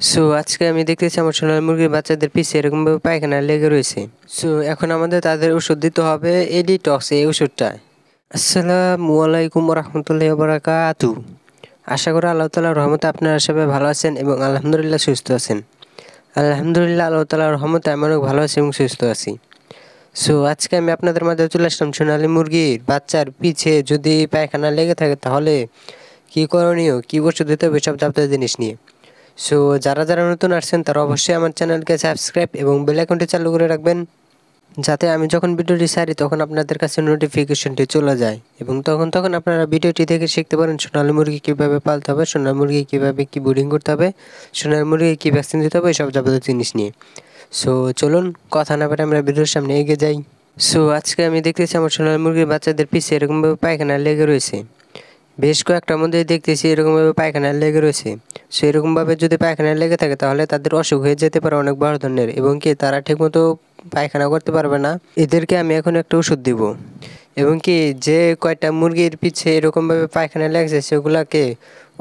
So আজকে আমি দেখতেছি আমার সোনালী মুরগির বাচ্চাদের পিছে এরকমভাবে পায়খানা লেগে রয়েছে। সো এখন আমাদের তাদের ওষুধ দিতে হবে এডিটক্স, এই ওষুধটা। আসসালামু আলাইকুম রহমতুল্লাহি বারাকাতু। আশা করি আল্লাহ তাআলার রহমতে আপনারা সবাই ভালো আছেন এবং আলহামদুলিল্লাহ সুস্থ আছেন। আলহামদুলিল্লাহ, আল্লাহ তাআলার রহমতে আমি অনেক ভালো আছি এবং সুস্থ আছি। সো আজকে আমি আপনাদের মাঝে চলে আসলাম সোনালী মুরগির বাচ্চার পিছে যদি পায়খানা লেগে থাকে তাহলে কী করণীয়, কী ওষুধ দিতে হবে, সব যাবতীয় জিনিস নিয়ে। সো যারা যারা নতুন আসছেন তারা অবশ্যই আমার চ্যানেলকে সাবস্ক্রাইব এবং বেল আইকনটি চালু করে রাখবেন, যাতে আমি যখন ভিডিওটি ছাড়ি তখন আপনাদের কাছে নোটিফিকেশনটি চলে যায় এবং তখন আপনারা ভিডিওটি দেখে শিখতে পারেন সোনালী মুরগি কীভাবে পালতে হবে, সোনালী মুরগি কীভাবে কী ব্রিডিং করতে হবে, সোনালী মুরগি কী ভ্যাকসিন দিতে হবে, এসব যাবতীয় জিনিস নিয়ে। সো চলুন কথা না বলে আমরা ভিডিওর সামনে এগিয়ে যাই। সো আজকে আমি দেখতেছি আমার সোনালী মুরগির বাচ্চাদের পিছে এরকমভাবে পায়খানা লেগে রয়েছে। বেশ কয়েকটার মধ্যে দেখতেছি এরকমভাবে পায়খানা লেগে রয়েছে। সো এরকমভাবে যদি পায়খানা লেগে থাকে তাহলে তাদের অসুখ হয়ে যেতে পারে অনেক বড় ধরনের, এবং কি তারা ঠিকমতো পায়খানা করতে পারবে না। এদেরকে আমি এখন একটা ওষুধ দিব, এবং কি যে কয়টা মুরগির পিছে এরকমভাবে পায়খানা লেগেছে সেগুলাকে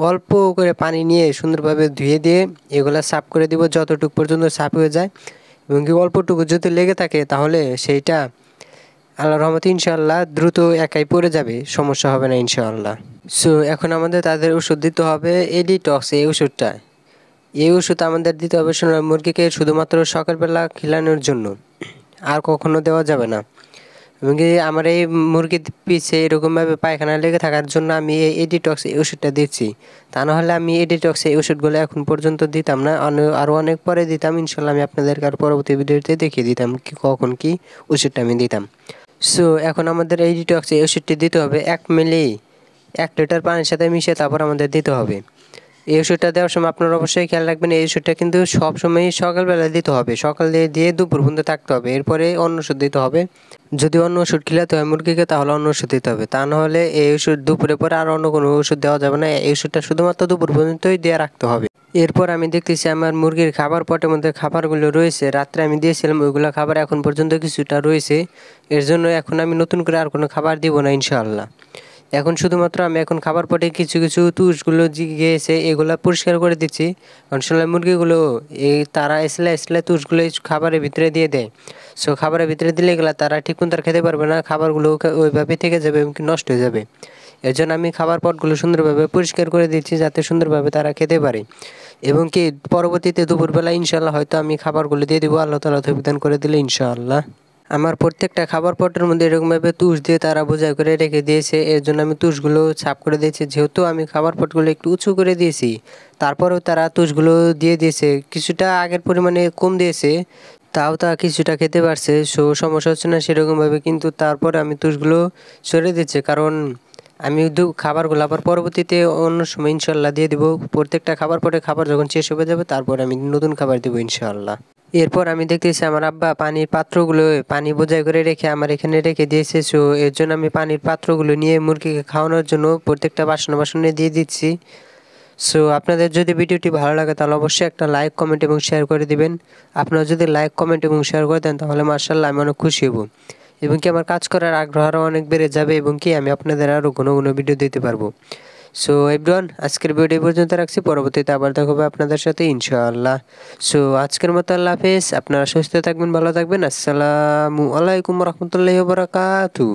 অল্প করে পানি নিয়ে সুন্দরভাবে ধুয়ে দিয়ে এগুলা সাফ করে দিব যতটুকু পর্যন্ত সাফ হয়ে যায়, এবং কি অল্পটুকু যদি লেগে থাকে তাহলে সেইটা আল্লাহর রহমতে ইনশাআল্লাহ দ্রুত একাই পড়ে যাবে, সমস্যা হবে না ইনশাআল্লাহ। সো এখন আমাদের তাদের ওষুধ দিতে হবে এডিটক্স, এই ওষুধটা। এই ওষুধ আমাদের দিতে হবে সোনালী মুরগিকে শুধুমাত্র সকালবেলা খিলানোর জন্য, আর কখনো দেওয়া যাবে না। এবং কি আমার এই মুরগির পিছে এরকমভাবে পায়খানা লেগে থাকার জন্য আমি এই এডিটক্স এই ওষুধটা দিচ্ছি। তা নাহলে আমি এডিটক্স এই ওষুধগুলো এখন পর্যন্ত দিতাম না, আরও অনেক পরে দিতাম ইনশাল্লাহ। আমি আপনাদেরকে আর পরবর্তী ভিডিওতে দেখিয়ে দিতাম কি কখন কি ওষুধটা আমি দিতাম। সো এখন আমাদের এই ডিটক্স এই ওষুধটি দিতে হবে 1 মিলি 1 লিটার পানির সাথে মিশিয়ে, তারপর আমাদের দিতে হবে। এই ওষুধটা দেওয়ার সময় আপনারা অবশ্যই খেয়াল রাখবেন, এই ওষুধটা কিন্তু সবসময়ই সকালবেলা দিতে হবে, সকাল দিয়ে দুপুর পর্যন্ত থাকতে হবে, এরপরে অন্য ওষুধ দিতে হবে। যদি অন্য ওষুধ খিলাতে হয় মুরগিকে তাহলে অন্য ওষুধ দিতে হবে, তা নাহলে এই ওষুধ দুপুরের পরে আর অন্য কোনো ওষুধ দেওয়া যাবে না। এই ওষুধটা শুধুমাত্র দুপুর পর্যন্তই দিয়ে রাখতে হবে। এরপর আমি দেখতেছি আমার মুরগির খাবার পটের মধ্যে খাবারগুলো রয়েছে, রাত্রে আমি দিয়েছিলাম ওইগুলো খাবার এখন পর্যন্ত কিছুটা রয়েছে। এর জন্য এখন আমি নতুন করে আর কোনো খাবার দিব না ইনশাআল্লাহ। এখন শুধুমাত্র আমি এখন খাবার পটে কিছু কিছু তুষগুলো গিয়েছে এগুলো পরিষ্কার করে দিচ্ছি, কারণ সোনালী মুরগিগুলো তারা এসলে তুষগুলো খাবারের ভিতরে দিয়ে দেয়। সো খাবারের ভিতরে দিলে এগুলো তারা ঠিক মতো আর খেতে পারবে না, খাবারগুলো ওইভাবে থেকে যাবে এবং নষ্ট হয়ে যাবে। এর জন্য আমি খাবার পটগুলো সুন্দরভাবে পরিষ্কার করে দিচ্ছি যাতে সুন্দরভাবে তারা খেতে পারে, এবং কি পরবর্তীতে দুপুরবেলা ইনশাআল্লাহ হয়তো আমি খাবারগুলো দিয়ে দেবো, আল্লাহ তাআলা তৌফিক দান করে দিলে ইনশাআল্লাহ। আমার প্রত্যেকটা খাবার পটের মধ্যে এরকমভাবে তুষ দিয়ে তারা বোঝাই করে রেখে দিয়েছে, এর জন্য আমি তুষগুলো সাফ করে দিয়েছি। যেহেতু আমি খাবার পটগুলো একটু উঁচু করে দিয়েছি, তারপরেও তারা তুষগুলো দিয়ে দিয়েছে, কিছুটা আগের পরিমাণে কম দিয়েছে, তাও তা কিছুটা খেতে পারছে। সো সমস্যা হচ্ছে না সেরকমভাবে, কিন্তু তারপরে আমি তুষগুলো সরিয়ে দিচ্ছি, কারণ আমি খাবারগুলো আবার পরবর্তীতে অন্য সময় ইনশাল্লাহ দিয়ে দেবো। প্রত্যেকটা খাবার পরে খাবার যখন শেষ হয়ে যাবে তারপর আমি নতুন খাবার দেবো ইনশাআল্লাহ। এরপর আমি দেখতেছি আমার আব্বা পানির পাত্রগুলো পানি বোঝাই করে রেখে আমার এখানে রেখে দিয়েছে। সো এর জন্য আমি পানির পাত্রগুলো নিয়ে মুরগিকে খাওয়ানোর জন্য প্রত্যেকটা বাসনে দিয়ে দিচ্ছি। সো আপনাদের যদি ভিডিওটি ভালো লাগে তাহলে অবশ্যই একটা লাইক, কমেন্ট এবং শেয়ার করে দিবেন। আপনারা যদি লাইক, কমেন্ট এবং শেয়ার করে দেন তাহলে মার্শাল্লাহ আমি অনেক খুশি হব, এবং কি আমার কাজ করার আগ্রহ আরও অনেক বেড়ে যাবে, এবং কি আমি আপনাদের আরও ঘন ঘন ভিডিও দিতে পারবো। সো এভরিওয়ান, আজকের ভিডিও এই পর্যন্ত রাখছি, পরবর্তীতে আবার দেখা হবে আপনাদের সাথে ইনশাআল্লাহ। সো আজকের মতো আল্লাহ হাফেজ, আপনারা সুস্থ থাকবেন, ভালো থাকবেন। আসসালামু আলাইকুম রহমতুল্লাহি ওয়া বারাকাতুহু।